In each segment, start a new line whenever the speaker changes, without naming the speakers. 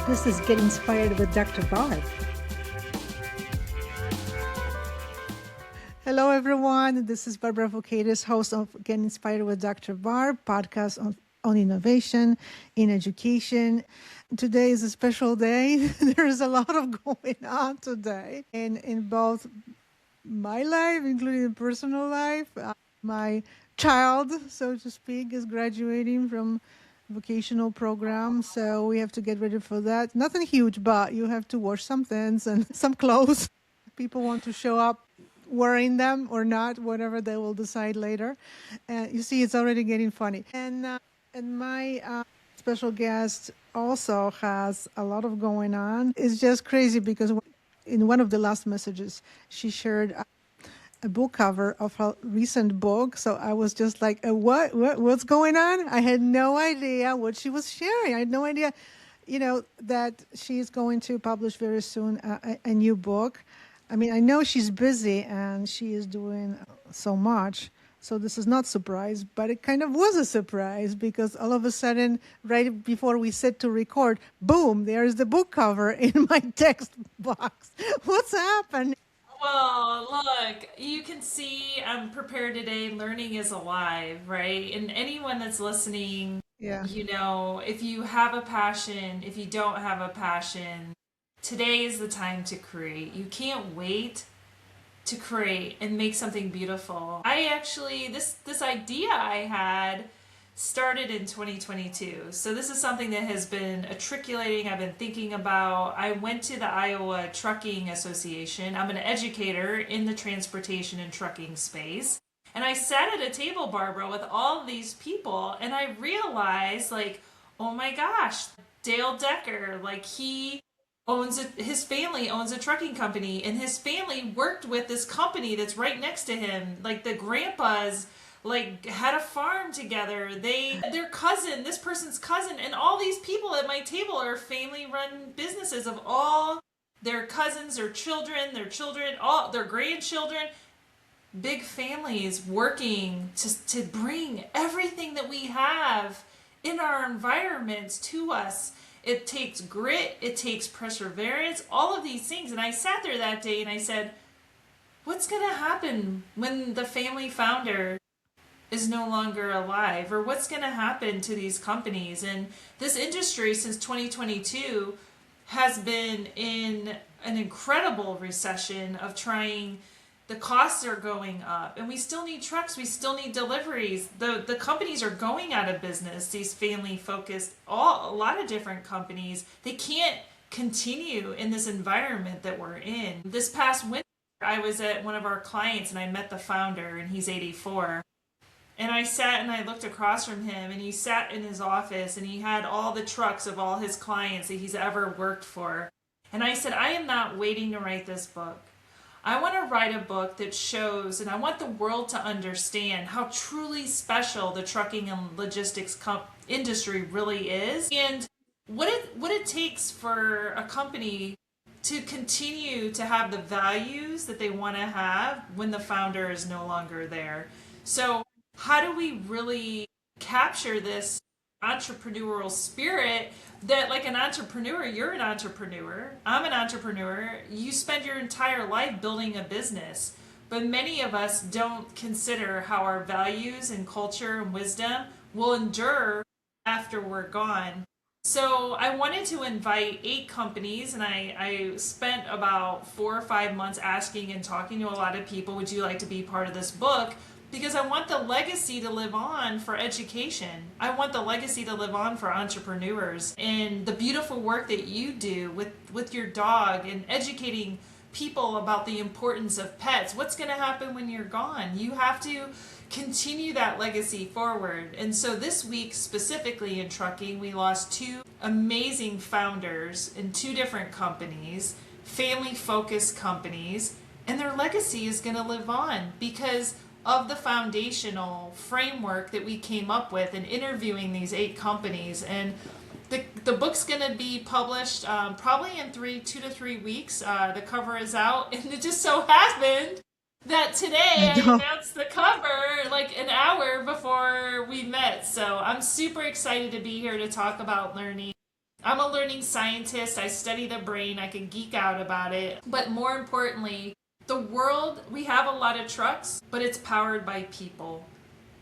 This is Get Inspired with Dr. Barb. Hello, everyone. This is Barbara Voukaitis, host of Get Inspired with Dr. Barb, podcast on innovation in education. Today is a special day. There's a lot of going on today in both my life, including personal life. My child, so to speak, is graduating from vocational program, so we have to get ready for that. Nothing huge, but you have to wash some things and some clothes. People want to show up wearing them or not, whatever they will decide later. And you see, it's already getting funny. And my special guest also has a lot of going on. It's just crazy because in one of the last messages, she shared a book cover of her recent book. So I was just like, what's going on? I had no idea what she was sharing. I had no idea, that she's going to publish very soon a new book. I mean, I know she's busy and she is doing so much. So this is not a surprise, but it kind of was a surprise because all of a sudden, right before we sit to record, boom, there's the book cover in my text box. What's happened?
Well, look, you can see I'm prepared today. Learning is alive, right? And anyone that's listening,
Yeah.
if you have a passion, if you don't have a passion, today is the time to create. You can't wait to create and make something beautiful. I actually, this idea I had started in 2022. So this is something that has been matriculating. I've been thinking about. I went to the Iowa Trucking Association. I'm an educator in the transportation and trucking space. And I sat at a table, Barbara, with all these people, and I realized, like, oh my gosh, Dale Decker, like his family owns a trucking company, and his family worked with this company that's right next to him. Like the grandpas had a farm together. Their cousin, this person's cousin, and all these people at my table are family run businesses of all their cousins, their children, all their grandchildren. Big families working to bring everything that we have in our environments to us. It takes grit, it takes perseverance, all of these things. And I sat there that day and I said, what's going to happen when the family founder is no longer alive, or what's going to happen to these companies? And this industry since 2022 has been in an incredible recession of trying. The costs are going up, and we still need trucks, we still need deliveries. The companies are going out of business, these family focused, a lot of different companies. They can't continue in this environment that we're in. This past winter I was at one of our clients and I met the founder, and he's 84. And I sat and I looked across from him, and he sat in his office and he had all the trucks of all his clients that he's ever worked for. And I said, I am not waiting to write this book. I want to write a book that shows, and I want the world to understand how truly special the trucking and logistics industry really is, and what it takes for a company to continue to have the values that they want to have when the founder is no longer there. So how do we really capture this entrepreneurial spirit that, like an entrepreneur, you're an entrepreneur, I'm an entrepreneur, you spend your entire life building a business, but many of us don't consider how our values and culture and wisdom will endure after we're gone. So I wanted to invite 8 companies, and I spent about 4 or 5 months asking and talking to a lot of people, would you like to be part of this book? Because I want the legacy to live on for education. I want the legacy to live on for entrepreneurs, and the beautiful work that you do with your dog and educating people about the importance of pets. What's going to happen when you're gone? You have to continue that legacy forward. And so this week, specifically in trucking, we lost 2 amazing founders in 2 different companies, family-focused companies, and their legacy is going to live on because of the foundational framework that we came up with in interviewing these 8 companies. And the book's going to be published probably in 2 to 3 weeks. The cover is out, and it just so happened that today I announced the cover like an hour before we met. So I'm super excited to be here to talk about learning. I'm a learning scientist. I study the brain. I can geek out about it. But more importantly, the world, we have a lot of trucks, but it's powered by people.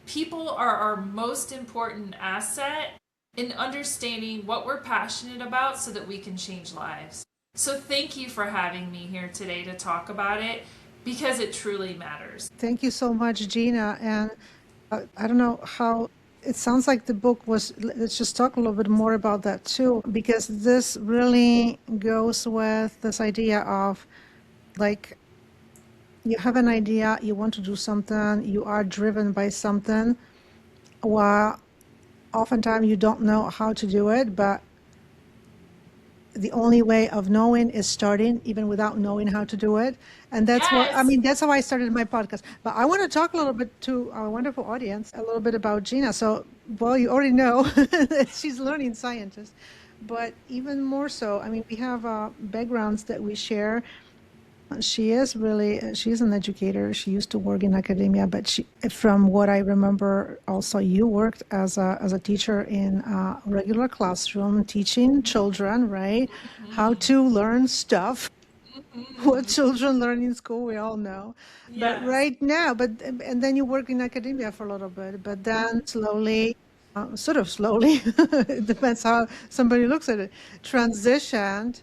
People are our most important asset in understanding what we're passionate about so that we can change lives. So thank you for having me here today to talk about it because it truly matters.
Thank you so much, Gina. And I don't know how it sounds like the book was. Let's just talk a little bit more about that too, because this really goes with this idea of like you have an idea, you want to do something, you are driven by something, while oftentimes you don't know how to do it, but the only way of knowing is starting, even without knowing how to do it. And that's what, I
Yes.
mean, that's how I started my podcast. But I want to talk a little bit to our wonderful audience, a little bit about Gina. So, well, you already know that she's a learning scientist, but even more so, I mean, we have backgrounds that we share. She's an educator. She used to work in academia, but from what I remember, also you worked as a teacher in a regular classroom, teaching children, right? How to learn stuff. What children learn in school, we all know. But
Yes.
right now, and then you work in academia for a little bit, but then slowly, sort of slowly, it depends how somebody looks at it, transitioned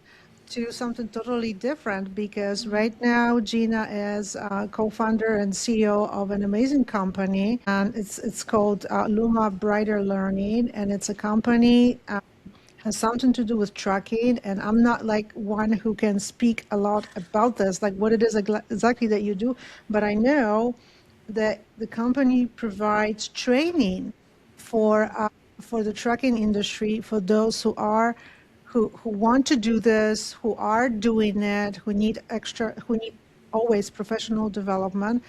to something totally different because right now Gina is co-founder and CEO of an amazing company, and it's called Luma Brighter Learning, and it's a company has something to do with trucking. And I'm not like one who can speak a lot about this, like what it is exactly that you do, but I know that the company provides training for the trucking industry for those who want to do this, who are doing it, who need always professional development.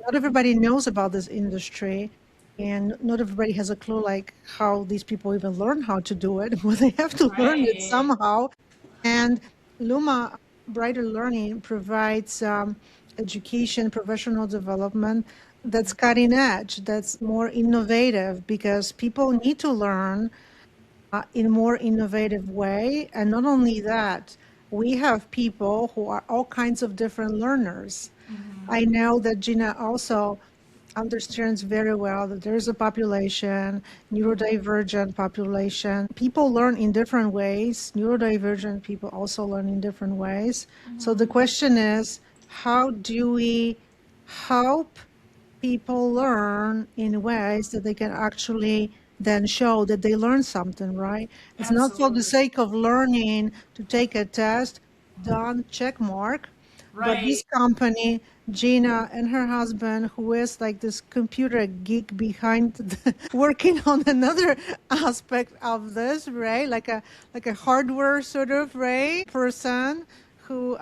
Not everybody knows about this industry, and not everybody has a clue like how these people even learn how to do it, but they have to learn it
Right.
somehow. And Luma Brighter Learning provides education, professional development that's cutting edge, that's more innovative, because people need to learn in a more innovative way. And not only that, we have people who are all kinds of different learners. I know that Gina also understands very well that there is a population, neurodivergent population. People learn in different ways. Neurodivergent people also learn in different ways. So the question is, how do we help people learn in ways that they can actually then show that they learn something, right? It's not for the
Absolutely.
sake of learning to take a test, done, check mark. But this
Right.
company, Gina and her husband, who is like this computer geek behind working on another aspect of this, right? Like a hardware sort of, right, person who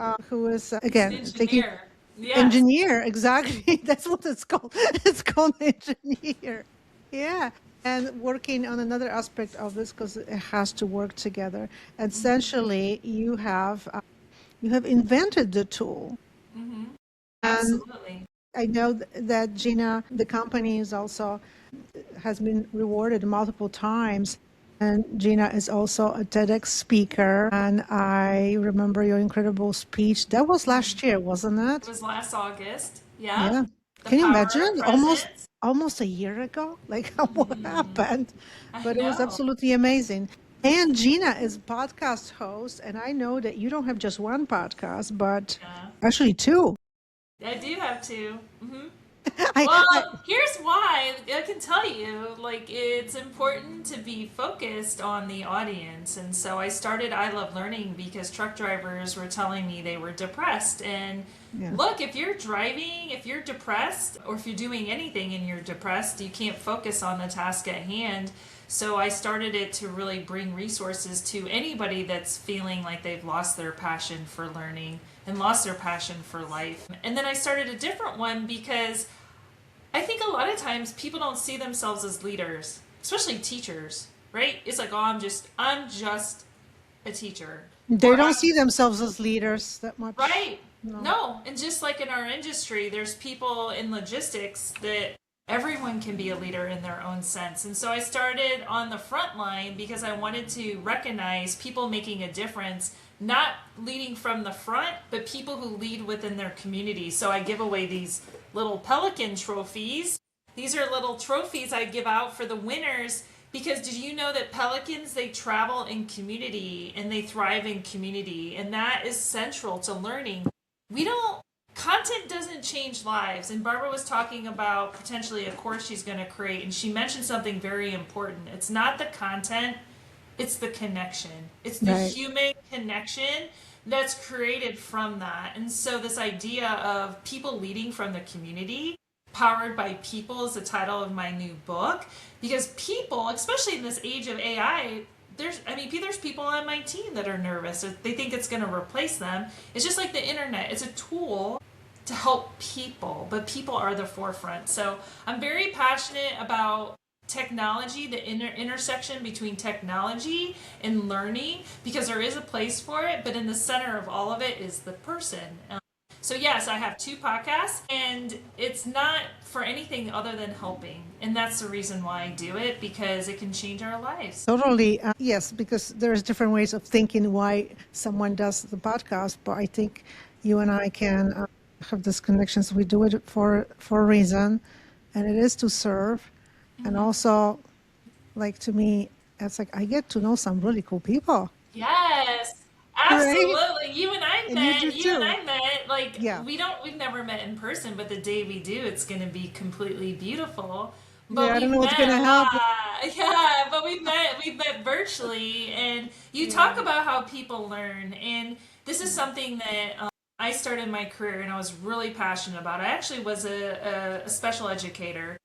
is
He's an
again taking
engineer. Yes.
engineer, exactly. That's what it's called. It's called engineer. Yeah. And working on another aspect of this because it has to work together. Essentially, you have invented the tool. And
Absolutely.
I know that Gina, the company is also has been rewarded multiple times. And Gina is also a TEDx speaker. And I remember your incredible speech. That was last year, wasn't
It
it?
was last August. Yep.
Yeah.
The
Can you
power of
imagine?
presence.
Almost a year ago? Like what happened?
I
But it was
know.
absolutely amazing. And Gina is podcast host, and I know that you don't have just one podcast, but
Yeah.
actually two.
I do have to.
I
Well, here's why. I can tell you, like, it's important to be focused on the audience. And so I started I Love Learning because truck drivers were telling me they were depressed. And
yeah.
look, if you're driving, if you're depressed, or if you're doing anything and you're depressed, you can't focus on the task at hand. So I started it to really bring resources to anybody that's feeling like they've lost their passion for learning and lost their passion for life. And then I started a different one because I think a lot of times people don't see themselves as leaders, especially teachers, right? It's like, oh, I'm just a teacher.
They
Or
don't
I'm
see themselves as leaders that much.
right.
No.
No, and just like in our industry, there's people in logistics that everyone can be a leader in their own sense. And so I started on the front line because I wanted to recognize people making a difference, not leading from the front, but people who lead within their community. So I give away these little pelican trophies. These are little trophies I give out for the winners, because did you know that pelicans, they travel in community and they thrive in community, and that is central to learning. We don't Content doesn't change lives. And Barbara was talking about potentially a course she's going to create, and she mentioned something very important. It's not the content, it's the connection. It's the
Right.
human connection that's created from that. And so this idea of people leading from the community, powered by people, is the title of my new book. Because people, especially in this age of AI, there's people on my team that are nervous. They think it's going to replace them. It's just like the internet. It's a tool to help people, but people are the forefront. So I'm very passionate about technology, the intersection between technology and learning, because there is a place for it, but in the center of all of it is the person. So yes, I have 2 podcasts, and it's not for anything other than helping. And that's the reason why I do it, because it can change our lives.
Totally. Yes, because there's different ways of thinking why someone does the podcast, but I think you and I can have these connections. We do it for a reason, and it is to serve. And also, like, to me, it's like I get to know some really cool people,
Yes,
right?
absolutely.
And you do
You and
too.
I met, like,
Yeah.
we've never met in person, but the day we do, it's going to be completely beautiful. But
Yeah, I don't
we've
know what's
met
gonna
a
happen.
lot. Yeah, but we've met virtually, and you talk
Yeah.
about how people learn. And this is something that I started my career and I was really passionate about. I actually was a special educator.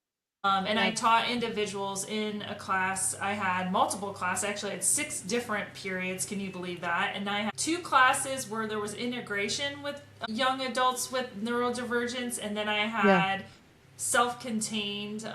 And I
Yeah.
taught individuals in a class. I had multiple classes. Actually, I had 6 different periods. Can you believe that? And I had 2 classes where there was integration with young adults with neurodivergence, and then I
Yeah.
had self-contained.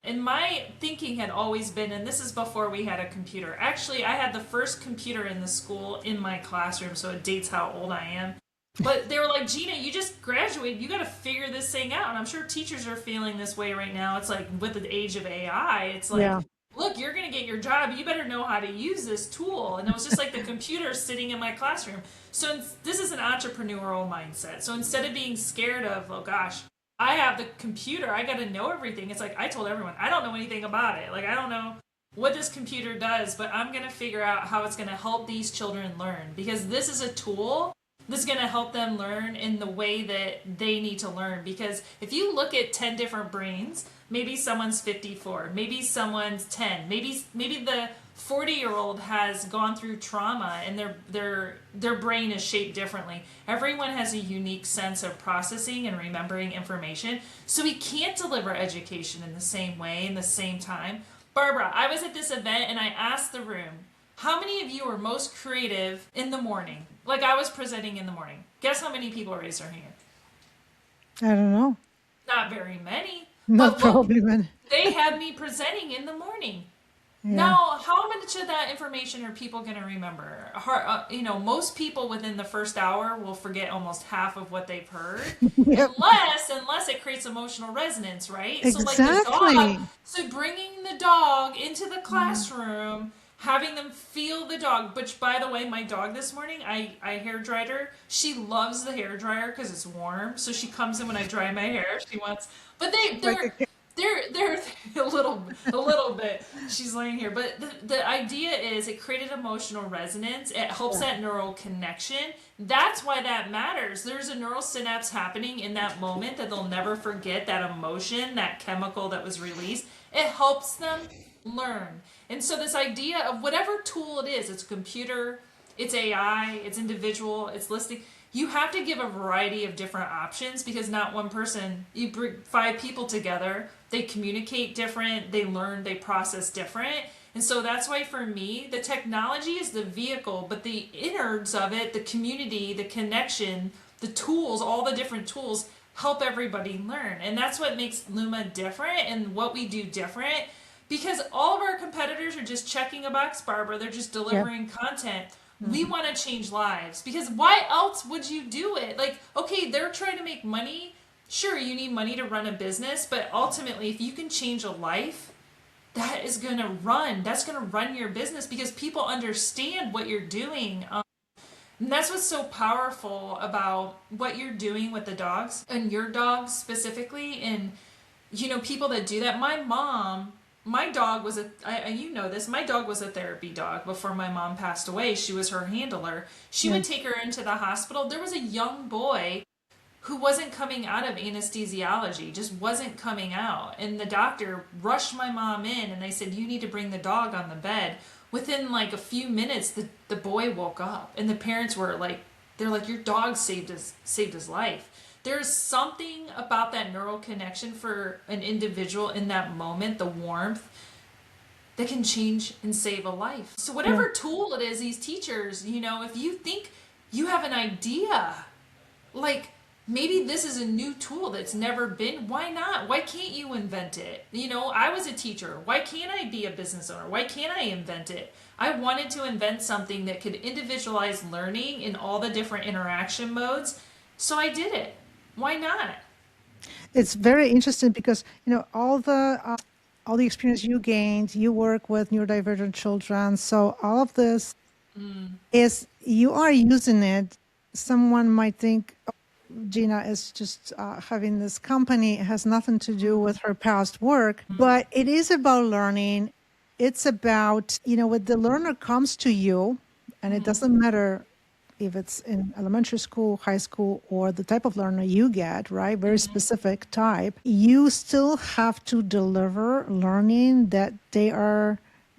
And my thinking had always been, and this is before we had a computer. Actually, I had the first computer in the school in my classroom, so it dates how old I am. But they were like, Gina, you just graduated. You got to figure this thing out. And I'm sure teachers are feeling this way right now. It's like with the age of AI, it's like,
Yeah.
look, you're going to get your job. You better know how to use this tool. And it was just like the computer sitting in my classroom. So this is an entrepreneurial mindset. So instead of being scared of, oh gosh, I have the computer, I got to know everything. It's like I told everyone, I don't know anything about it. Like, I don't know what this computer does, but I'm going to figure out how it's going to help these children learn, because this is a tool this is going to help them learn in the way that they need to learn. Because if you look at 10 different brains, maybe someone's 54, maybe someone's 10, maybe the 40-year-old has gone through trauma and their brain is shaped differently. Everyone has a unique sense of processing and remembering information. So we can't deliver education in the same way in the same time. Barbara, I was at this event and I asked the room, how many of you are most creative in the morning? Like, I was presenting in the morning. Guess how many people raised their hand?
I don't know.
Not very many.
Not
But look,
probably, man.
they had me presenting in the morning.
Yeah.
Now, how much of that information are people going to remember? Most people within the first hour will forget almost half of what they've heard,
Yep.
unless it creates emotional resonance, right? So, like the dog,
Exactly.
so bringing the dog into the
Yeah.
classroom, having them feel the dog. Which, by the way, my dog this morning, I hair dried her. She loves the hair dryer because it's warm, so she comes in when I dry my hair. She wants, but
Like a kid.
they're a little bit. She's laying here, but the idea is it created emotional resonance. It helps
Yeah.
that neural connection. That's why that matters. There's a neural synapse happening in that moment that they'll never forget. That emotion, that chemical that was released, it helps them learn. And so this idea of whatever tool it is, it's a computer, it's AI, it's individual, it's listening. You have to give a variety of different options, because not one person, you bring 5 people together, they communicate different, they learn, they process different. And so that's why for me, the technology is the vehicle, but the innards of it, the community, the connection, the tools, all the different tools help everybody learn. And that's what makes Luma different and what we do different, because all of our competitors are just checking a box, Barbara. They're just
Yeah.
delivering content. We
Mhm.
want to change lives, because why else would you do it? Like, okay, they're trying to make money, Sure, you need money to run a business, but ultimately, if you can change a life, that's going to run your business because people understand what you're doing. And that's what's so powerful about what you're doing with the dogs and your dogs specifically. And, people that do that. My dog was you know this, my dog was a therapy dog before my mom passed away. She was her handler. She
Yeah.
would take her into the hospital. There was a young boy who wasn't coming out of anesthesiology, just wasn't coming out. And the doctor rushed my mom in and they said, "You need to bring the dog on the bed." Within like a few minutes, the boy woke up and the parents were like, they're like, "Your dog saved his life." There's something about that neural connection for an individual in that moment, the warmth, that can change and save a life. So
Yeah.
whatever tool it is, these teachers, if you think you have an idea, like maybe this is a new tool that's never been, why not? Why can't you invent it? I was a teacher. Why can't I be a business owner? Why can't I invent it? I wanted to invent something that could individualize learning in all the different interaction modes, so I did it. Why not?
It's very interesting because all the experience you gained, you work with neurodivergent children, so all of this is you are using it. Someone might think Gina is just having this company. It has nothing to do with her past work, but it is about learning. It's about, when the learner comes to you, and it doesn't matter if it's in elementary school, high school, or the type of learner you get, right? Very specific type. You still have to deliver learning that they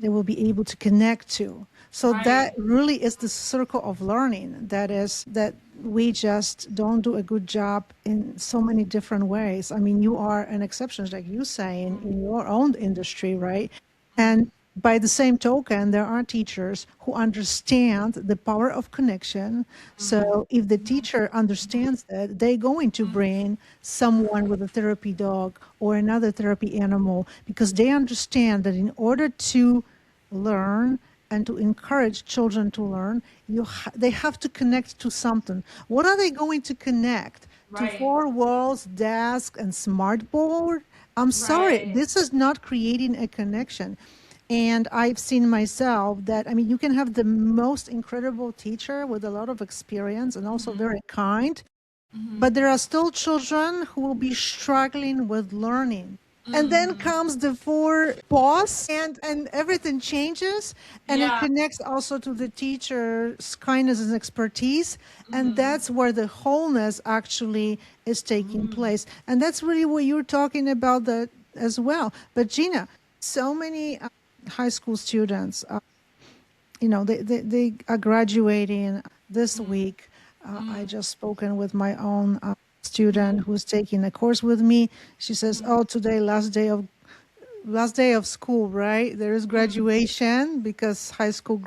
will be able to connect to. So
Right.
that really is the circle of learning that we just don't do a good job in so many different ways. I mean, you are an exception, like you say, in your own industry, right? And by the same token, there are teachers who understand the power of connection. So if the teacher understands that, they're going to bring someone with a therapy dog or another therapy animal because they understand that in order to learn and to encourage children to learn, they have to connect to something. What are they going to connect? To
Right.
four walls, desk, and smartboard? I'm sorry,
Right.
this is not creating a connection. And I've seen myself that, I mean, you can have the most incredible teacher with a lot of experience and also very kind, but there are still children who will be struggling with learning. And then comes the four boss and everything changes and it
Yeah.
connects also to the teacher's kindness and expertise. And that's where the wholeness actually is taking place. And that's really what you're talking about that as well. But Gina, so many high school students, they are graduating this week. I just spoken with my own student who's taking a course with me. She says, "Oh, today last day of school, right? There is graduation because high school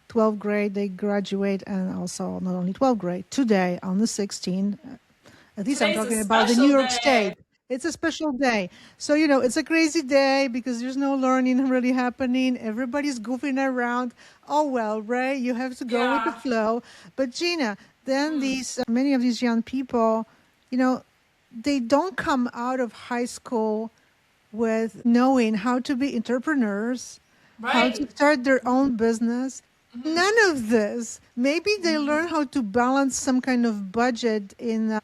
12th grade they graduate, and also not only 12th grade today on the 16th. At least I'm
Today's a
talking about the New
special
York
day.
State. It's a special day. So, it's a crazy day because there's no learning really happening. Everybody's goofing around. Oh, well, right? You have to go with the
Yeah.
flow. But, Gina, then many of these young people, you know, they don't come out of high school with knowing how to be entrepreneurs, how to
Right.
start their own business. None of this. Maybe they learn how to balance some kind of budget in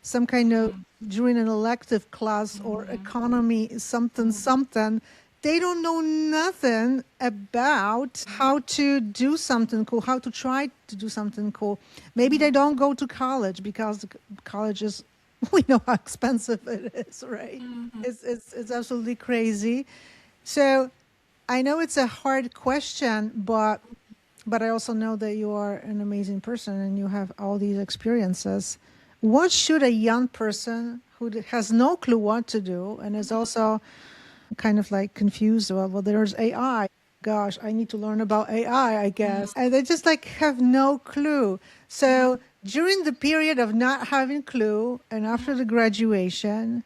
some kind of during an elective class or economy something something. They don't know nothing about how to do something cool, how to try to do something cool. Maybe they don't go to college because college is we know how expensive it is, right? It's absolutely crazy. So I know it's a hard question, but I also know that you are an amazing person and you have all these experiences. What should a young person who has no clue what to do and is also kind of like confused, well, there's AI. Gosh, I need to learn about AI, I guess. And they just like have no clue. So during the period of not having clue and after the graduation,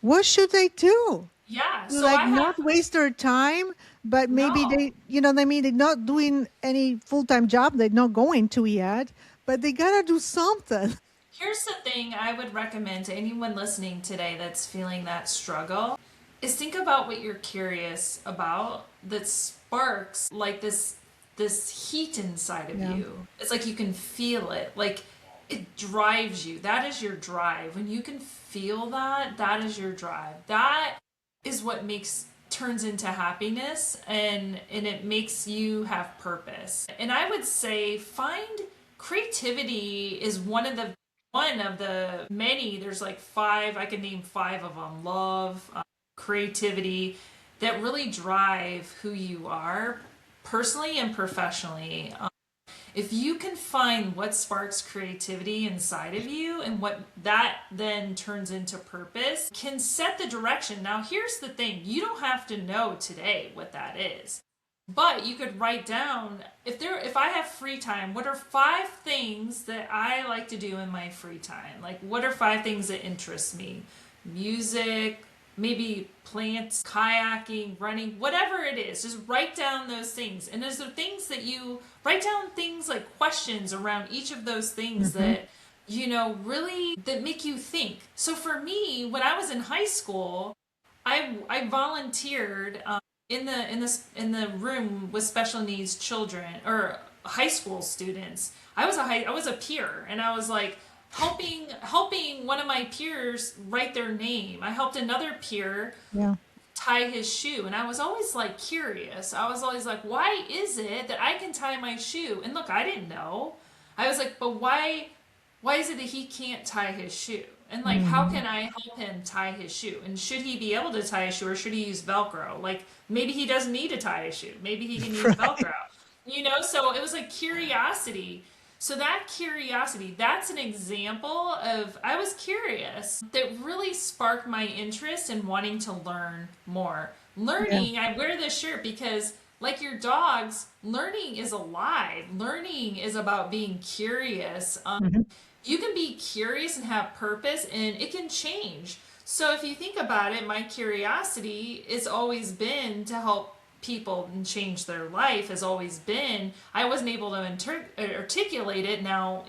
what should they do?
Yeah. So
Like
I
not
have
waste their time, but maybe
no.
they, what I mean, they're not doing any full-time job. They're not going to yet, but they gotta do something.
Here's the thing I would recommend to anyone listening today that's feeling that struggle is think about what you're curious about that sparks like this heat inside of
Yeah.
you. It's like you can feel it. Like it drives you. That is your drive. When you can feel that, that is your drive. That is what makes turns into happiness, and it makes you have purpose. And I would say find creativity is one of the many. There's like five, I can name five of them: love, creativity, that really drive who you are personally and professionally. If you can find what sparks creativity inside of you and what that then turns into purpose, can set the direction. Now, here's the thing: you don't have to know today what that is. But you could write down, if I have free time, what are five things that I like to do in my free time? Like, what are five things that interest me? Music, maybe plants, kayaking, running, whatever it is. Just write down those things. And there's the things that you write down, things like questions around each of those things
Hmm.
that really that make you think. So for me, when I was in high school, I volunteered in the room with special needs children or high school students. I was a peer, and I was like helping one of my peers write their name. I helped another peer
Yeah.
tie his shoe, and I was always like curious. I was always like, why is it that I can tie my shoe? And look, I didn't know. I was like, but why is it that he can't tie his shoe? And like, how
Hmm.
can I help him tie his shoe? And should he be able to tie his shoe, or should he use Velcro? Like, maybe he doesn't need to tie his shoe. Maybe he can use
Right.
Velcro. So it was like curiosity. So that curiosity, that's an example of I was curious that really sparked my interest in wanting to learn more.
Yeah.
Learning, I wear this shirt because like your dogs, learning is alive. Learning is about being curious.
Hmm.
You can be curious and have purpose, and it can change. So if you think about it, my curiosity has always been to help people and change their life. Has always been. I wasn't able to articulate it. Now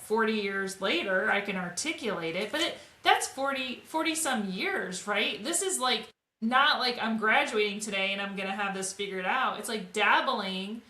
40 years later I can articulate it, but that's 40 some years, right? This is like not like I'm graduating today and I'm gonna have this figured out. It's like dabbling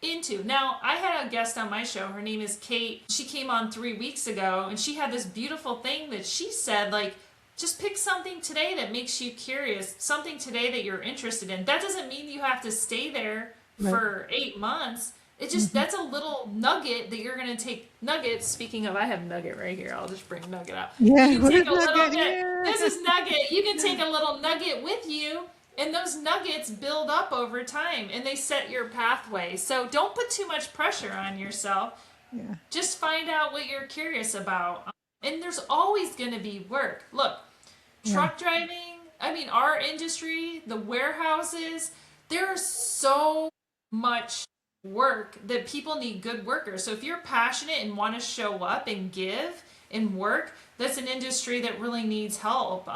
into. Now, I had a guest on my show. Her name is Kate. She came on 3 weeks ago, and she had this beautiful thing that she said, like, just pick something today that makes you curious, something today that you're interested in. That doesn't mean you have to stay there
Right.
for 8 months. It just,
Hmm.
that's a little nugget that you're going to take. Nuggets, speaking of, I have Nugget right here. I'll just bring Nugget out. You
Yeah.
can
What
take
is
a
that
little
good?
bit.
Yeah.
This is Nugget. You can take a little nugget with you, and those nuggets build up over time and they set your pathway. So don't put too much pressure on yourself.
Yeah.
Just find out what you're curious about. And there's always going to be work. Look,
Yeah.
truck driving, I mean, our industry, the warehouses, there's so much work that people need good workers. So if you're passionate and want to show up and give and work, that's an industry that really needs help.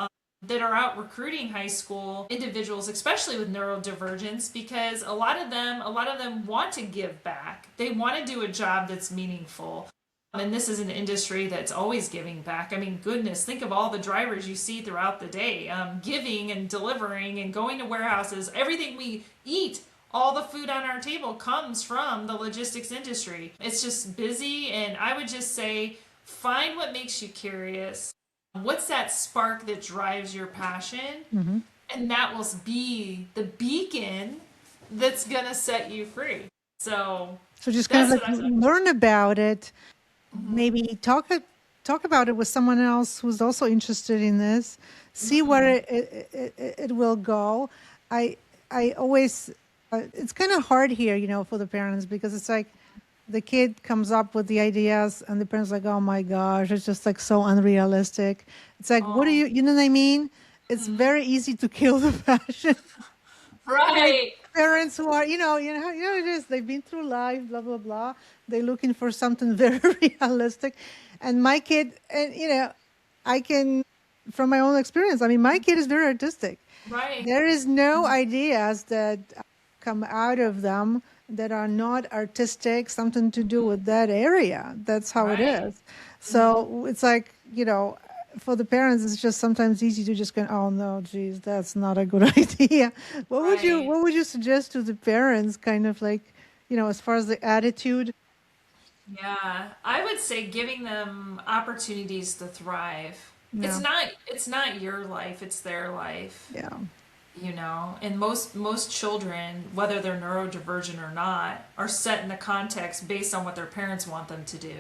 That are out recruiting high school individuals, especially with neurodivergence, because a lot of them want to give back. They want to do a job that's meaningful. And this is an industry that's always giving back. I mean, goodness, think of all the drivers you see throughout the day, giving and delivering and going to warehouses. Everything we eat, all the food on our table comes from the logistics industry. It's just busy, and I would just say find what makes you curious. What's that spark that drives your passion?
Hmm.
And that will be the beacon that's going to set you free. So
So just kind of
that's
like
what I thought.
learn about it,
Mm-hmm.
maybe talk about it with someone else who's also interested in this. See where
Mm-hmm.
it will go. I I always it's kind of hard here, for the parents because it's like the kid comes up with the ideas and the parents like, oh my gosh, it's just like so unrealistic. It's like, what do
Oh,
you know what I mean? It's
mm-hmm.
very easy to kill the passion. Like
Right.
parents who are, it is. They've been through life, blah blah blah. They're looking for something very realistic. And my kid, and I can, from my own experience. I mean, my kid is very artistic.
Right.
There is no ideas that come out of them that are not artistic, something to do with that area. That's how it
Right.
is. So it's like, for the parents, it's just sometimes easy to just go, oh no, geez, that's not a good idea.
Right.
What would you suggest to the parents, kind of like, as far as the attitude?
Yeah, I would say giving them opportunities to thrive.
Yeah,
It's not your life, it's their life,
yeah,
And most children, whether they're neurodivergent or not, are set in a context based on what their parents want them to do.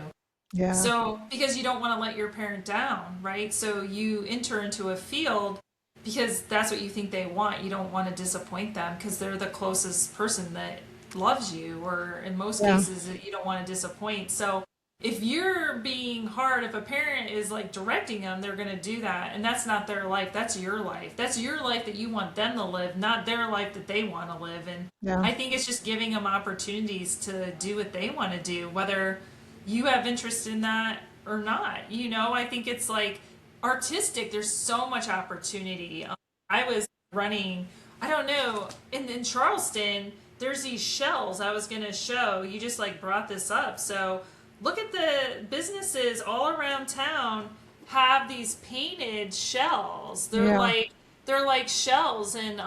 yeah,
So, because you don't want to let your parent down, right? So you enter into a field because that's what you think they want. You don't want to disappoint them because they're the closest person that loves you, or in most
yeah,
cases, you don't want to disappoint. So, if you're being hard, if a parent is like directing them, they're going to do that. And that's not their life. That's your life. That's your life that you want them to live, not their life that they want to live. And
yeah,
I think it's just giving them opportunities to do what they want to do, whether you have interest in that or not. I think it's like artistic, there's so much opportunity. I was running, I don't know, in Charleston, there's these shells I was going to show. You just like brought this up. So look at the businesses all around town have these painted shells.
yeah.
They're like shells, and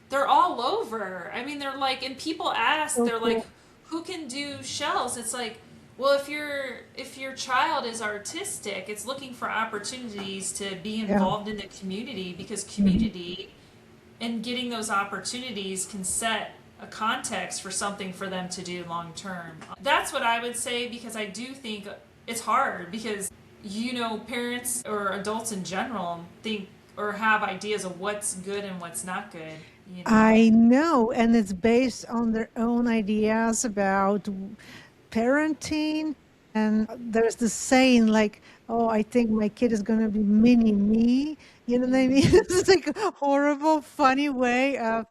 they're all over. I mean, they're like, and people ask,
So
they're like,
cool.
who can do shells? It's like, well, if your child is artistic, it's looking for opportunities to be
Yeah.
involved in the community, because
Mhm.
community and getting those opportunities can set a context for something for them to do long term. That's what I would say, because I do think it's hard because parents or adults in general think or have ideas of what's good and what's not good.
I know, and it's based on their own ideas about parenting. And there's this saying like, "Oh, I think my kid is gonna be mini me." You know what I mean? It's like a horrible, funny way of,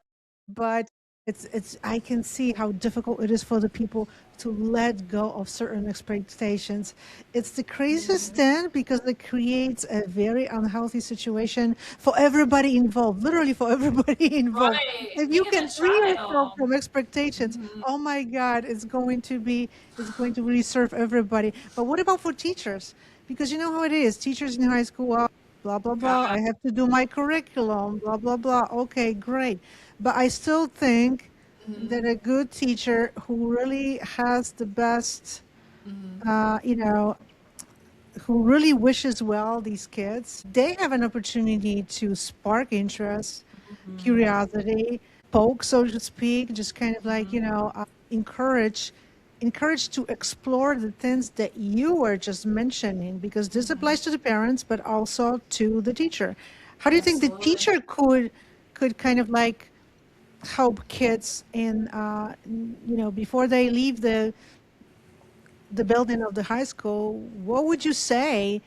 but it's I can see how difficult it is for the people to let go of certain expectations. It's the craziest thing because it creates a very unhealthy situation for everybody involved, literally for everybody involved.
Right.
If you
Even
can
the
free yourself
child.
from expectations, oh my God, it's going to really serve everybody. But what about for teachers? Because you know how it is. Teachers in high school, blah, blah, blah.
God.
I have to do my curriculum, blah, blah, blah. Okay, great. But I still think that a good teacher who really has the best, you know, who really wishes well these kids, they have an opportunity to spark interest, curiosity, poke, so to speak, just kind of like, encourage to explore the things that you were just mentioning, because this applies to the parents but also to the teacher. How do you think the
Absolutely.
teacher could kind of like help kids in, before they leave the building of the high school? What would you say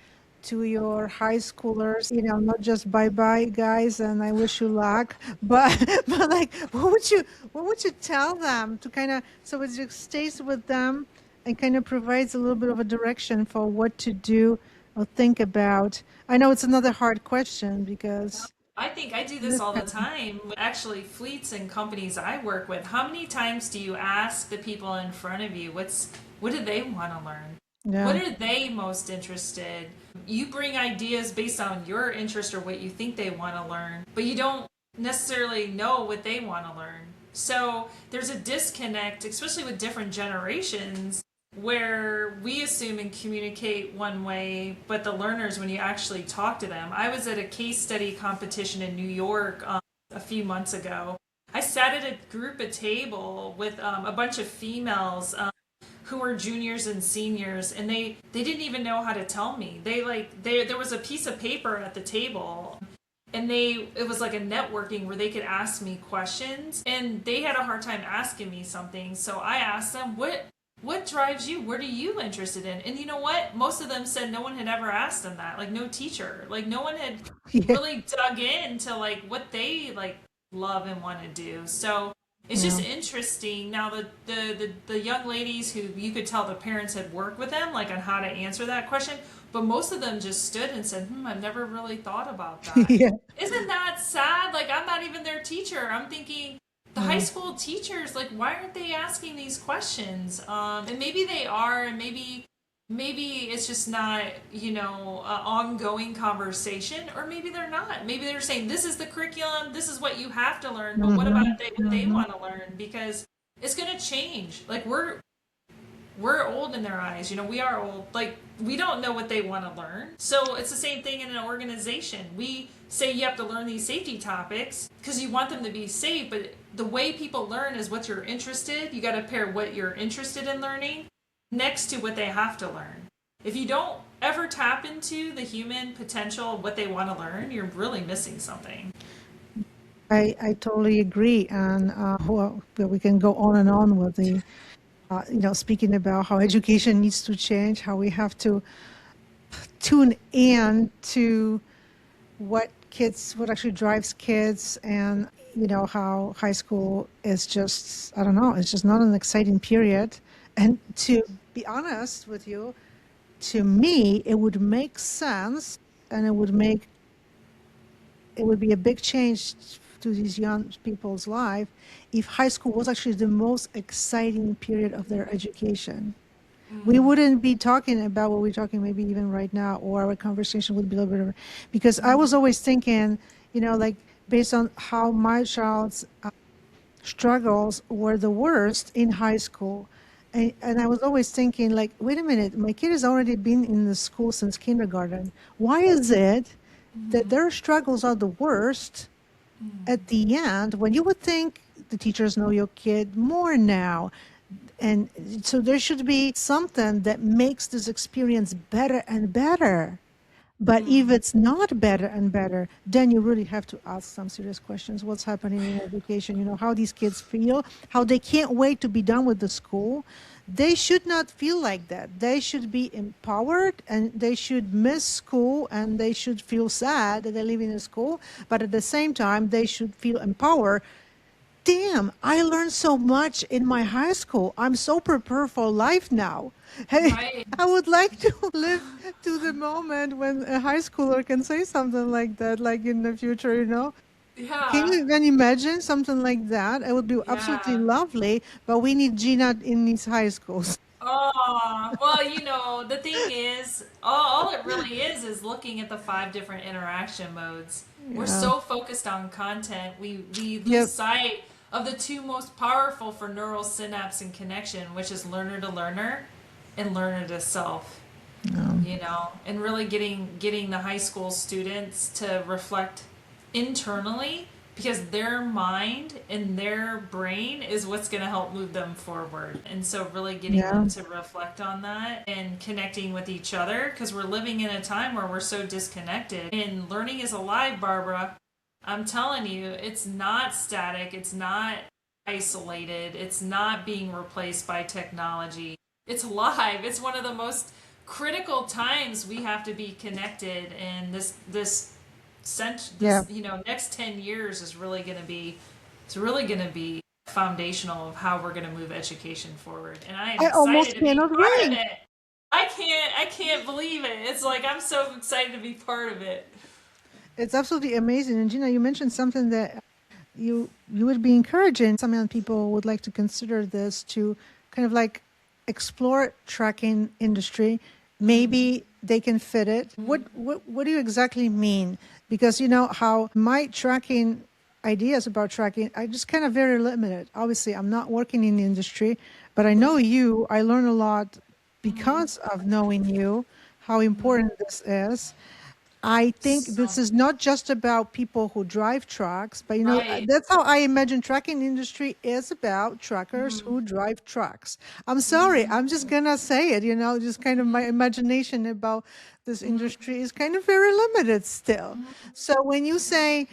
to your high schoolers? Not just bye bye, guys, and I wish you luck, but but like, what would you tell them to kind of so it just stays with them and kind of provides a little bit of a direction for what to do or think about? I know it's another hard question because
I think I do
it
this
is
all the
kind of,
time. Actually, fleets and companies I work with, how many times do you ask the people in front of you, what do they want to learn? What
yeah,
are they most interested? You bring ideas based on your interest or what you think they want to learn, but you don't necessarily know what they want to learn. So there's a disconnect, especially with different generations, where we assume and communicate one way, but the learners, when you actually talk to them. I was at a case study competition in New York a few months ago. I sat at a group at table with a bunch of females who were juniors and seniors, and they didn't even know how to tell me. There was a piece of paper at the table, and it was like a networking where they could ask me questions, and they had a hard time asking me something. So I asked them, what drives you? What are you interested in? And you know what? Most of them said no one had ever asked them that. Like no teacher. Like no one had
yeah,
really dug into like what they like love and want to do. So it's
yeah,
just interesting. Now the young ladies who you could tell the parents had worked with them like on how to answer that question, but most of them just stood and said, I've never really thought about that.
yeah,
Isn't that sad? Like I'm not even their teacher. I'm thinking the high school teachers, like, why aren't they asking these questions? And maybe they are, and maybe it's just not, an ongoing conversation, or maybe they're not. Maybe they're saying this is the curriculum, this is what you have to learn, but what about
Mm-hmm.
what they want to learn? Because it's going to change. Like, we're old in their eyes. We are old. Like, we don't know what they want to learn. So it's the same thing in an organization. We say you have to learn these safety topics because you want them to be safe, but the way people learn is what you're interested. You got to pair what you're interested in learning next to what they have to learn. If you don't ever tap into the human potential of what they want to learn, you're really missing something.
I totally agree. And well, we can go on and on with the, speaking about how education needs to change, how we have to tune in to what actually drives kids, and how high school is just, I don't know, it's just not an exciting period. And to be honest with you, to me, it would make sense, and it would be a big change to these young people's life if high school was actually the most exciting period of their education. We wouldn't be talking about what we're talking maybe even right now, or our conversation would be a little bit different. Because I was always thinking, like based on how my child's struggles were the worst in high school. And I was always thinking, like, wait a minute, my kid has already been in the school since kindergarten. Why is it that their struggles are the worst at the end, when you would think the teachers know your kid more now? And so there should be something that makes this experience better and better. But if it's not better and better, then you really have to ask some serious questions. What's happening in education? How these kids feel, how they can't wait to be done with the school. They should not feel like that. They should be empowered, and they should miss school, and they should feel sad that they're leaving the school. But at the same time, they should feel empowered. Damn, I learned so much in my high school. I'm so prepared for life now. Hey,
Right.
I would like to live to the moment when a high schooler can say something like that, like in the future. Can
Yeah.
you even imagine something like that? It would be absolutely
Yeah.
lovely, but we need Gina in these high schools.
Oh, well, the thing is, all it really is looking at the five different interaction modes. We're
Yeah.
so focused on content, we lose
Yep.
sight of the two most powerful for neural synapse and connection, which is learner to learner and learner to self. And really getting the high school students to reflect internally, because their mind and their brain is what's going to help move them forward. And so really getting
Yeah.
them to reflect on that and connecting with each other, because we're living in a time where we're so disconnected. And learning is alive, Barbara. I'm telling you, it's not static, it's not isolated, it's not being replaced by technology. It's alive. It's one of the most critical times we have to be connected, and
Yeah.
next 10 years is really going to be it's really going to be foundational of how we're going to move education forward, and I am
I almost
excited to be
cannot
part of
wait.
it. I can't believe it. It's like I'm so excited to be part of it.
It's absolutely amazing. And Gina, you mentioned something that you would be encouraging some young people would like to consider this, to kind of like explore tracking industry. Maybe they can fit it. What do you exactly mean? Because how my tracking ideas about tracking are just kind of very limited. Obviously, I'm not working in the industry, but I know you. I learn a lot because of knowing you, how important this is. I think this
So
is not just about people who drive trucks, but
right.
that's how I imagine trucking industry is about truckers who drive trucks. I'm sorry, I'm just gonna say it, just kind of my imagination about this industry is kind of very limited still. So when you say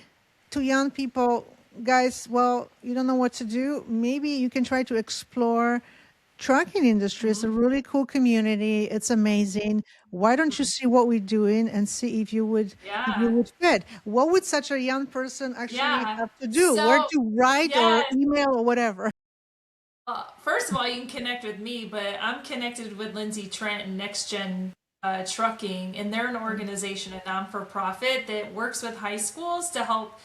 to young people, guys, well, you don't know what to do, maybe you can try to explore trucking industry. Is a really cool community. It's amazing. Why don't you see what we're doing and see if you
Yeah.
would fit? What would such a young person actually
Yeah.
have to do? Where
So
to write or
yes.
email or whatever?
First of all, you can connect with me, but I'm connected with Lindsay Trent and Next Gen Trucking, and they're an organization, a non for profit that works with high schools to help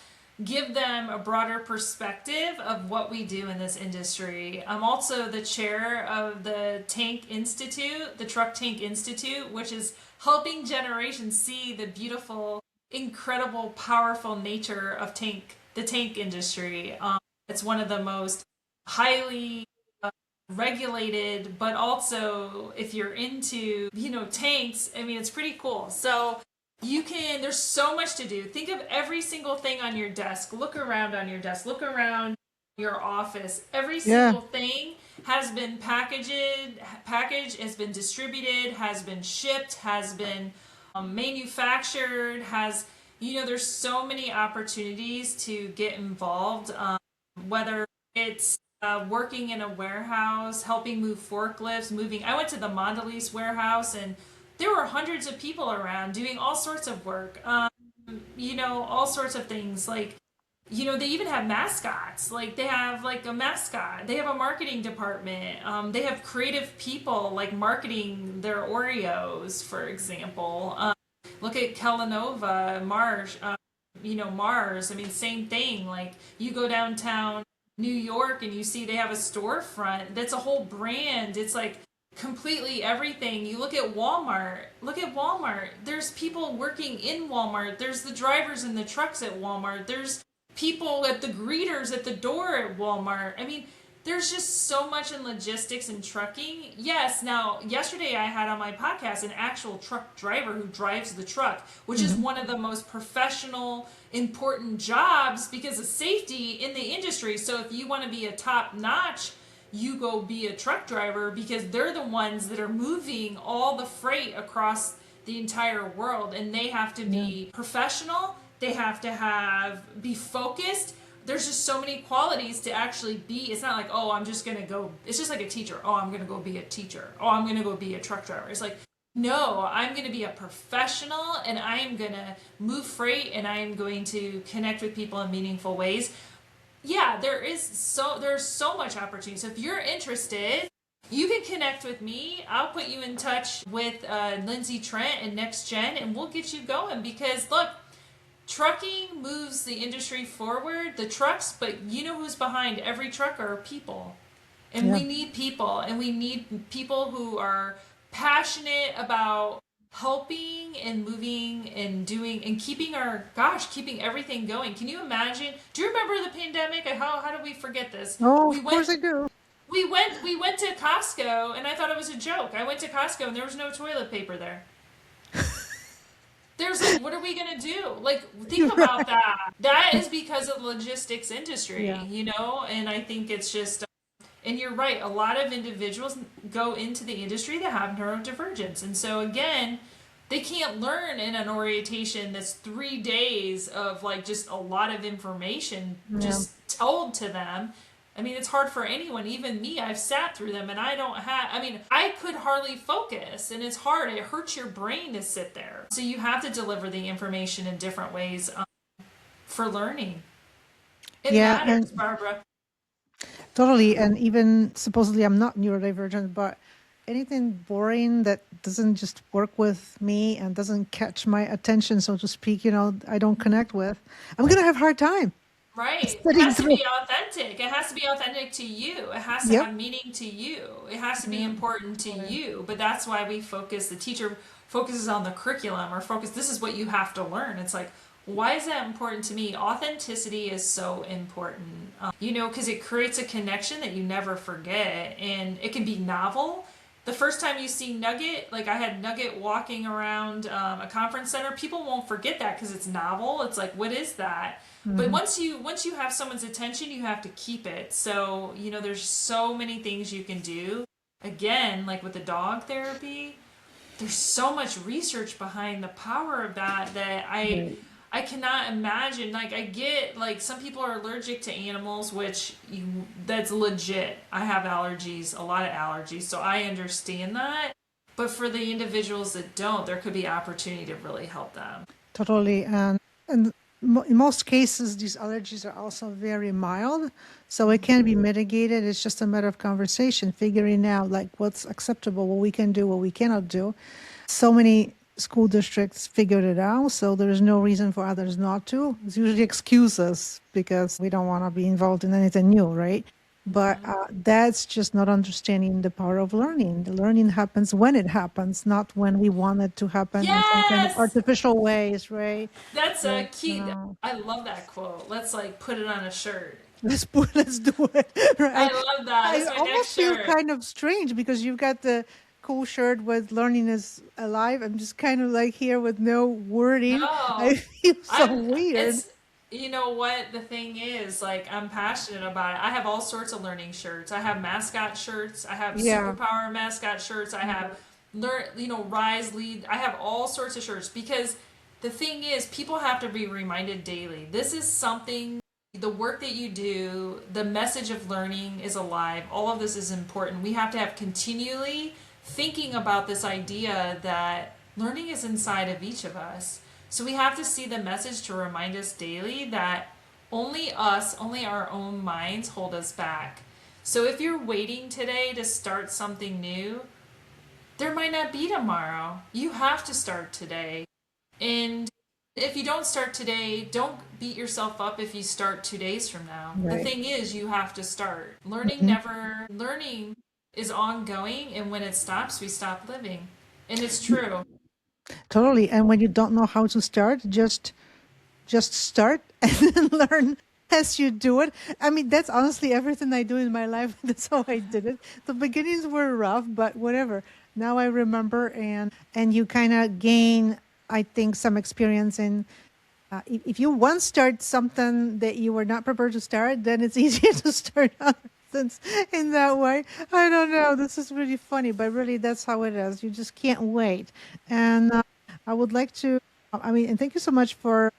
give them a broader perspective of what we do in this industry. I'm also the chair of the Tank Institute, the Truck Tank Institute, which is helping generations see the beautiful, incredible, powerful nature of the tank industry. It's one of the most highly regulated, but also if you're into, tanks, I mean, it's pretty cool. So there's so much to do. Think of every single thing on your desk. Look around on your desk. Look around your office. Every
Yeah.
single thing has been packaged, has been distributed, has been shipped, has been manufactured, there's so many opportunities to get involved, whether it's working in a warehouse, helping move forklifts, moving. I went to the Mondelez warehouse and there were hundreds of people around doing all sorts of work, all sorts of things. Like, they even have mascots. Like, they have like a mascot. They have a marketing department. They have creative people like marketing their Oreos, for example. Look at Kellanova, Mars. Mars. I mean, same thing. Like, you go downtown New York and you see they have a storefront that's a whole brand. It's like completely everything. You look at Walmart. Look at Walmart. There's people working in Walmart. There's the drivers in the trucks at Walmart. There's people at the greeters at the door at Walmart. I mean, there's just so much in logistics and trucking. Yes, now, yesterday I had on my podcast an actual truck driver who drives the truck, which is one of the most professional, important jobs because of safety in the industry. So if you want to be a top notch, you go be a truck driver because they're the ones that are moving all the freight across the entire world, and they have to be professional. They have to be focused. There's just so many qualities to actually be. It's not like, oh, I'm just going to go. It's just like a teacher. Oh, I'm going to go be a teacher. Oh, I'm going to go be a truck driver. It's like, no, I'm going to be a professional and I am going to move freight and I am going to connect with people in meaningful ways. Yeah, there's so much opportunity. So if you're interested, you can connect with me. I'll put you in touch with Lindsay Trent and Next Gen, and we'll get you going because look, trucking moves the industry forward, the trucks, but you know who's behind every truck are people. And we need people, and we need people who are passionate about helping and moving and doing and keeping everything going. Can you imagine? Do you remember the pandemic? How did we forget this?
Oh,
We
of
went
course I do.
we went to Costco and I thought it was a joke. I went to Costco and there was no toilet paper there. There's like, what are we gonna do? Like, think about that. That is because of the logistics industry,
Yeah.
and I think it's just, and you're right, a lot of individuals go into the industry that have neurodivergence. And so again, they can't learn in an orientation that's 3 days of like just a lot of information
Yeah.
just told to them. I mean, it's hard for anyone, even me. I've sat through them and I could hardly focus and it's hard. It hurts your brain to sit there. So you have to deliver the information in different ways for learning. It
Yeah,
matters,
and
Barbara.
totally. And even supposedly I'm not neurodivergent, but anything boring that doesn't just work with me and doesn't catch my attention, so to speak, I don't connect with, I'm gonna have a hard time
Right. It
sitting
has to
through.
be authentic. It has to be authentic to you. It has to
Yep.
have meaning to you. It has to be
Yeah.
important to you. But that's why the teacher focuses on the curriculum this is what you have to learn. It's like, why is that important to me? Authenticity is so important, because it creates a connection that you never forget. And it can be novel. The first time you see Nugget, like I had Nugget walking around a conference center, people won't forget that because it's novel. It's like, what is that? But once you have someone's attention, you have to keep it. So, there's so many things you can do. Again, like with the dog therapy, there's so much research behind the power of that
Right.
I cannot imagine. Like, I get like some people are allergic to animals, that's legit. I have allergies, a lot of allergies, so I understand that. But for the individuals that don't, there could be opportunity to really help them.
Totally. And in most cases, these allergies are also very mild, so it can be mitigated. It's just a matter of conversation, figuring out like what's acceptable, what we can do, what we cannot do. So many school districts figured it out, so there's no reason for others not to. It's usually excuses because we don't want to be involved in anything new, right? But that's just not understanding the power of learning. The learning happens when it happens, not when we want it to happen in some kind of
Yes!
artificial ways, right?
That's a
So,
key. I love that quote. Let's like put it on a shirt.
let's do it.
I
Right.
love that.
I
That's my next
almost feel
shirt.
kind of strange because you've got the cool shirt with learning is alive. I'm just kind of like here with no wording. I
No,
feel so
I'm,
weird.
it's, you know what the thing is, like, I'm passionate about it. I have all sorts of learning shirts. I have mascot shirts. I have
Yeah.
superpower mascot shirts. I have rise, lead. I have all sorts of shirts because the thing is, people have to be reminded daily. This is something, the work that you do, the message of learning is alive. All of this is important. We have to have continually thinking about this idea that learning is inside of each of us. So we have to see the message to remind us daily that only us, only our own minds hold us back. So if you're waiting today to start something new, there might not be tomorrow. You have to start today. And if you don't start today, don't beat yourself up if you start 2 days from now. The
Right.
thing is, you have to start.
Mhm.
Learning is ongoing, and when it stops, we stop living. And it's true.
Totally. And when you don't know how to start, just start and then learn as you do it. I mean, that's honestly everything I do in my life. That's how I did it. The beginnings were rough, but whatever. Now I remember, and you kind of gain, I think, some experience in. If you once start something that you were not prepared to start, then it's easier to start other things in that way. I don't know. This is really funny, but really, that's how it is. You just can't wait. And I would like to. I mean, and thank you so much for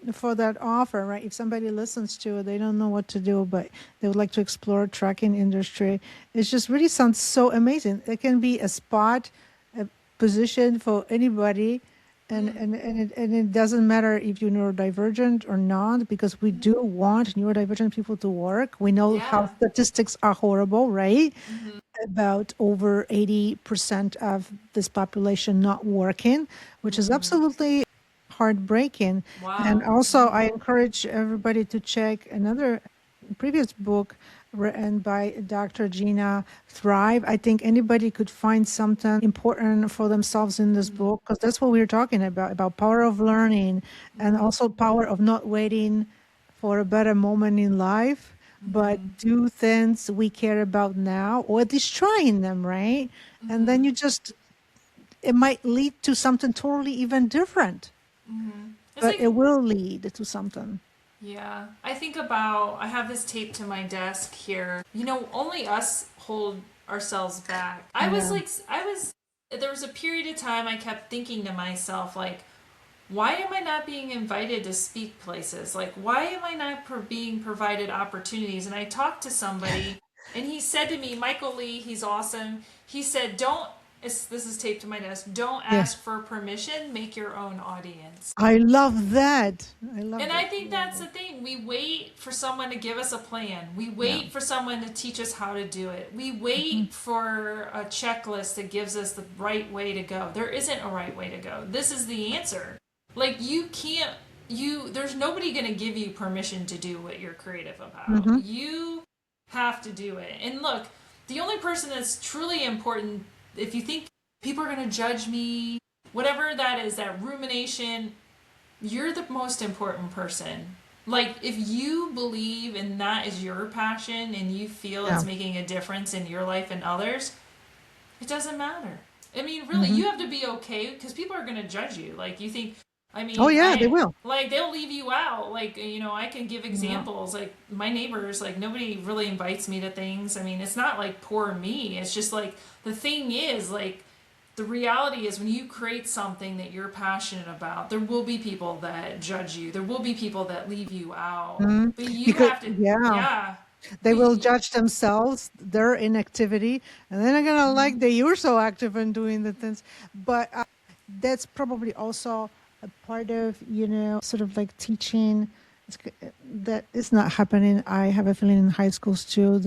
that offer, right? If somebody listens to it, they don't know what to do, but they would like to explore trucking industry. It just really sounds so amazing. It can be a spot, a position for anybody. And it doesn't matter if you're neurodivergent or not, because we do want neurodivergent people to work. We know how
Yeah.
statistics are horrible, right?
Hmm.
About over 80% of this population not working, which is
Hmm.
absolutely heartbreaking. And
Wow.
also, I encourage everybody to check another previous book written by Dr. Gina Thrive. I think anybody could find something important for themselves in this
Hmm.
book because that's what we're talking about power of learning and
Hmm.
also power of not waiting for a better moment in life, but
Hmm.
do things we care about now, or at least trying them, right? And then
Hmm.
you just, it might lead to something totally even different,
Hmm. It's
but
like,
it will lead to something.
yeah. I have this taped to my desk here. Only us hold ourselves back.
Yeah.
There was a period of time I kept thinking to myself, like, why am I not being invited to speak places? Like, why am I not being provided opportunities? And I talked to somebody, and he said to me, Michael Lee, he's awesome. He said, this is taped to my desk, don't
Yeah.
ask for permission, make your own audience.
I love that. I love
And
that.
I think that's the thing. We wait for someone to give us a plan. We
Yeah.
wait for someone to teach us how to do it. We
Mhm.
wait for a checklist that gives us the right way to go. There isn't a right way to go. This is the answer. Like, you can't there's nobody going to give you permission to do what you're creative about.
Mhm.
You have to do it. And look, the only person that's truly important, if you think people are going to judge me, whatever that is, that rumination, you're the most important person. Like, if you believe and that is your passion and you feel
Yeah.
it's making a difference in your life and others, it doesn't matter. I mean, really,
Mhm.
you have to be okay because people are going to judge you. Like, you think, I
Oh
mean,
yeah, they will.
they'll leave you out. Like, I can give
Yeah.
examples. Like, my neighbors, like, nobody really invites me to things. I mean, it's not like poor me. It's just like, the thing is, like, the reality is when you create something that you're passionate about, there will be people that judge you. There will be people that leave you out.
Mhm.
But you
Because
have to,
yeah,
yeah.
they
But
will judge themselves, their inactivity, and then they're gonna like that you're so active in doing the things. But that's probably also a part of sort of like teaching. That is not happening. I have a feeling in high schools too.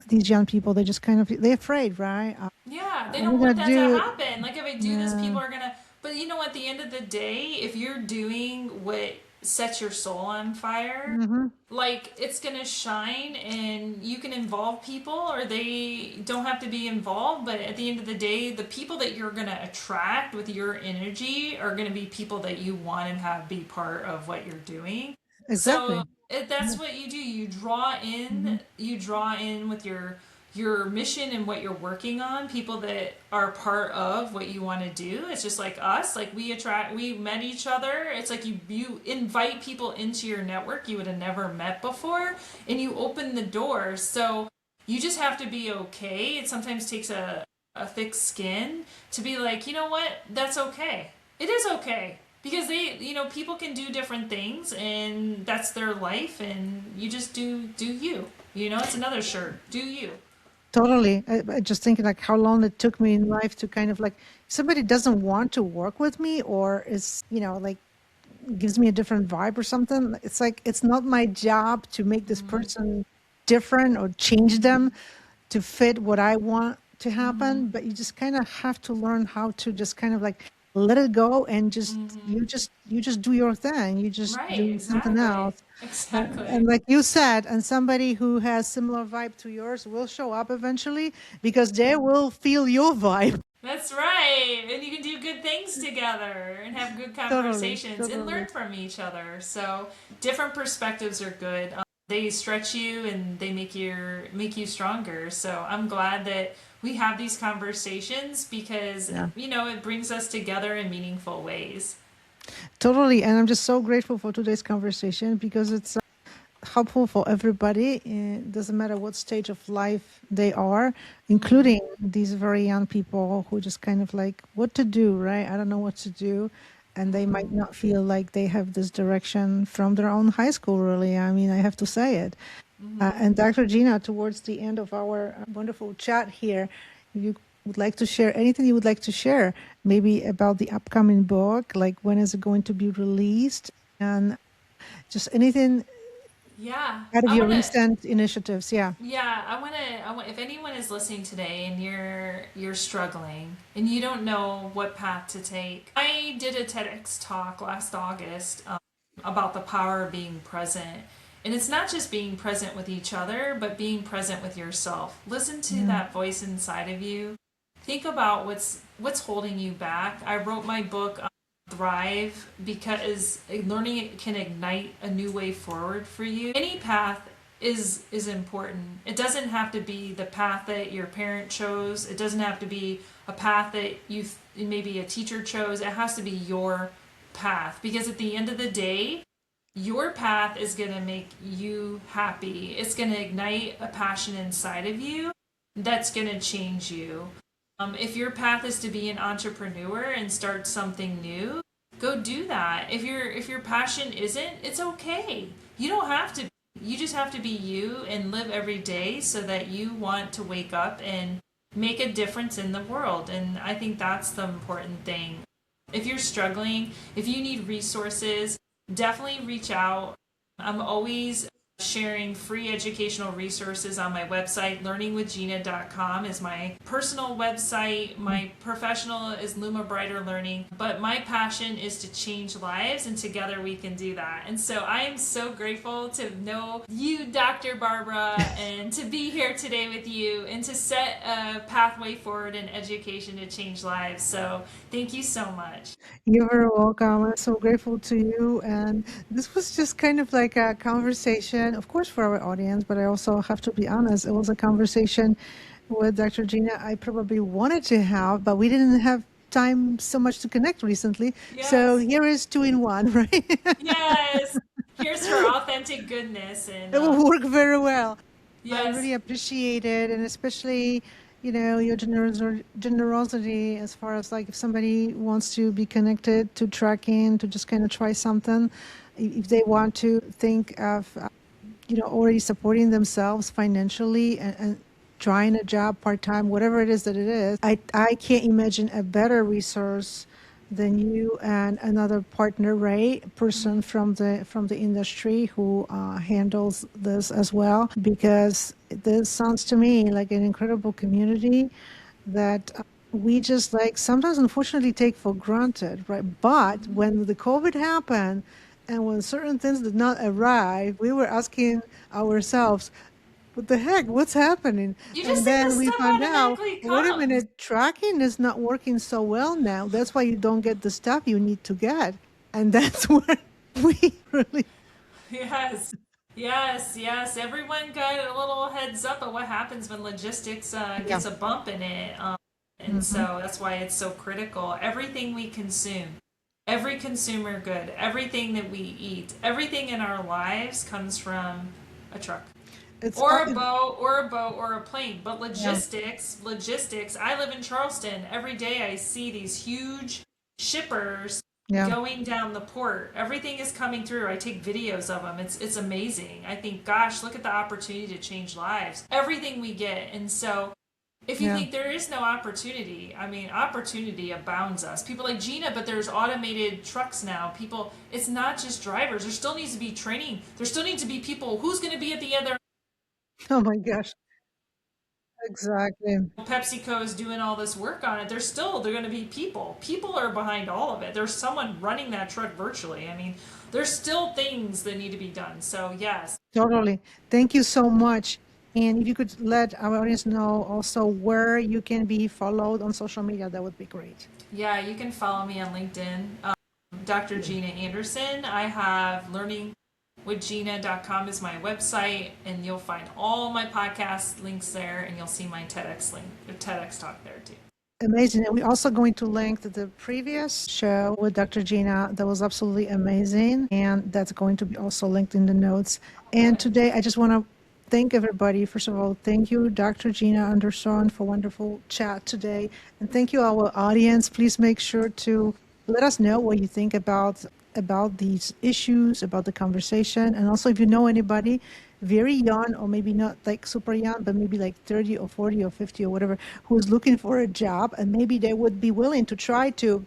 These young people, they just kind of they're afraid, right?
yeah, they
What are we
don't
gonna
want that to
do?
happen. Like, if I do this,
Yeah.
people are gonna. But you know, at the end of the day, if you're doing what sets your soul on fire,
Mm-hmm.
like it's gonna shine and you can involve people or they don't have to be involved, but at the end of the day, the people that you're gonna attract with your energy are gonna be people that you want and have be part of what you're doing. So
Exactly.
that's
Yeah.
what you do.
Mm-hmm.
You draw in with your mission and what you're working on, people that are part of what you want to do. It's just like us, like we met each other. It's like you invite people into your network you would have never met before, and you open the door. So you just have to be okay. It sometimes takes a thick skin to be like, you know what, that's okay. It is okay because people can do different things and that's their life, and you just do you. It's another shirt. Do you?
Totally. I just thinking like how long it took me in life to kind of like somebody doesn't want to work with me or is, like gives me a different vibe or something. It's like it's not my job to make this person different or change them to fit what I want to happen, but you just kind of have to learn how to just kind of like let it go and just do your thing. You just
Right,
do something
exactly.
else. And
Exactly.
like you said, and somebody who has similar vibe to yours will show up eventually because they will feel your vibe.
That's right. And you can do good things together and have good
Totally,
conversations and learn
totally.
from each other. So different perspectives are good. They stretch you and they make you stronger. So I'm glad that we have these conversations because
Yeah.
it brings us together in meaningful ways.
Totally. And I'm just so grateful for today's conversation because it's helpful for everybody. It doesn't matter what stage of life they are, including these very young people who just kind of like, what to do, right? I don't know what to do. And they might not feel like they have this direction from their own high school, really. I mean, I have to say it. And Dr. Gina, towards the end of our wonderful chat here, if you would like to share anything you would like to share, maybe about the upcoming book, like when is it going to be released, and just anything
Yeah,
out of
I
your
want to.
recent initiatives. Yeah.
Yeah, if anyone is listening today and you're struggling and you don't know what path to take. I did a TEDx talk last August about the power of being present. And it's not just being present with each other, but being present with yourself. Listen to
Mm.
that voice inside of you. Think about what's holding you back. I wrote my book Thrive because learning it can ignite a new way forward for you. Any path is important. It doesn't have to be the path that your parent chose. It doesn't have to be a path that maybe a teacher chose. It has to be your path because at the end of the day, your path is going to make you happy. It's going to ignite a passion inside of you that's going to change you. If your path is to be an entrepreneur and start something new, go do that. If your passion isn't, it's okay. You don't have to. You just have to be you and live every day so that you want to wake up and make a difference in the world. And I think that's the important thing. If you're struggling, if you need resources, definitely reach out. I'm always sharing free educational resources on my website. Learningwithgina.com is my personal website. My professional is Luma Brighter Learning. But my passion is to change lives, and together we can do that. And so I am so grateful to know you, Dr. Barbara, and to be here today with you and to set a pathway forward in education to change lives. So thank you so much.
You're very welcome. I'm so grateful to you. And this was just kind of like a conversation, of course, for our audience, but I also have to be honest, it was a conversation with Dr. Gina I probably wanted to have, but we didn't have time so much to connect recently. So
Yes.
here is two in one, right?
Yes. Here's her authentic goodness and
It will work very well. I
yes.
really appreciate it, and especially, your generosity as far as like if somebody wants to be connected to tracking, to just kind of try something, if they want to think of, already supporting themselves financially and trying a job part time, whatever it is that it is, I can't imagine a better resource than you and another partner, Ray, person from the industry who handles this as well. Because this sounds to me like an incredible community that we just like sometimes unfortunately take for granted, right? But when the COVID happened and when certain things did not arrive, we were asking ourselves, what the heck, what's happening?
You just
And
think the
then we
stuff
found out,
automatically
wait a
comes.
minute, tracking is not working so well now. That's why you don't get the stuff you need to get. And that's when we really,
Yes. Yes, yes. Everyone got a little heads up of what happens when logistics
yeah.
gets a bump in it. And
Hmm.
so that's why it's so critical. Everything we consume, every consumer good, everything that we eat, everything in our lives comes from a truck
It's,
or a boat or a boat or a plane. But
yeah,
logistics, I live in Charleston. Every day I see these huge shippers
yeah,
going down the port. Everything is coming through. I take videos of them. It's amazing. I think, gosh, look at the opportunity to change lives. Everything we get. And so if you
yeah.
think there is no opportunity, I mean, opportunity abounds us. People like Gina, but there's automated trucks now. People, it's not just drivers. There still needs to be training. There still needs to be people. Who's going to be at the other
Oh my gosh. Exactly.
PepsiCo is doing all this work on it, they're going to be people. People are behind all of it. There's someone running that truck virtually. I mean, there's still things that need to be done. So yes,
Totally. Thank you so much. And if you could let our audience know also where you can be followed on social media, that would be great.
yeah, you can follow me on LinkedIn, Dr. Gina Anderson. I have learningwithgina.com is my website, and you'll find all my podcast links there, and you'll see my TEDx link, or TEDx talk there too.
Amazing. And we're also going to link to the previous show with Dr. Gina. That was absolutely amazing. And that's going to be also linked in the notes. And
Good.
today, I just want to thank everybody. First of all, thank you, Dr. Gina Anderson, for wonderful chat today. And thank you, our audience. Please make sure to let us know what you think about these issues, about the conversation. And also, if you know anybody very young, or maybe not like super young, but maybe like 30 or 40 or 50 or whatever, who is looking for a job, and maybe they would be willing to try to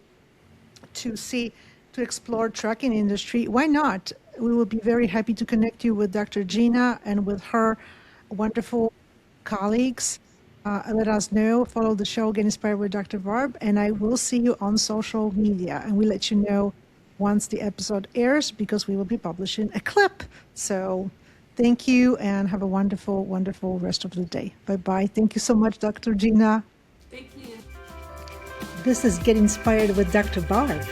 see to explore trucking industry, why not? We would be very happy to connect you with Dr. Gina and with her wonderful colleagues. Let us know. Follow the show, Get Inspired with Dr. Barb, and I will see you on social media. And we let you know once the episode airs because we will be publishing a clip. So thank you and have a wonderful, wonderful rest of the day. Bye bye. Thank you so much, Dr. Gina.
Thank you.
This is Get Inspired with Dr. Barb.